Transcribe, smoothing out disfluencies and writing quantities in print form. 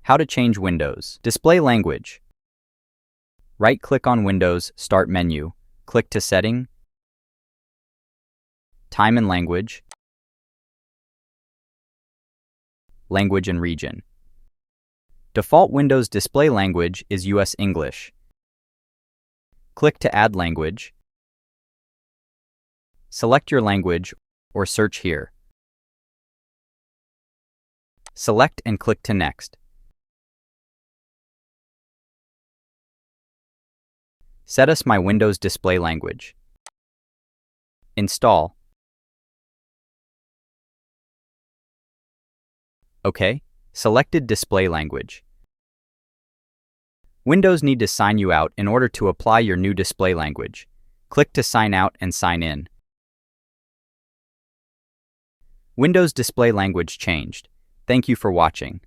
How to change Windows. Display language. Right-click on Windows, Start menu. Click to Setting, Time and Language, Language and Region. Default Windows display language is US English. Click to add language. Select your language or search here. Select and click to Next. Set as my Windows display language. Install. OK. Selected display language. Windows need to sign you out in order to apply your new display language. Click to sign out and sign in. Windows display language changed. Thank you for watching.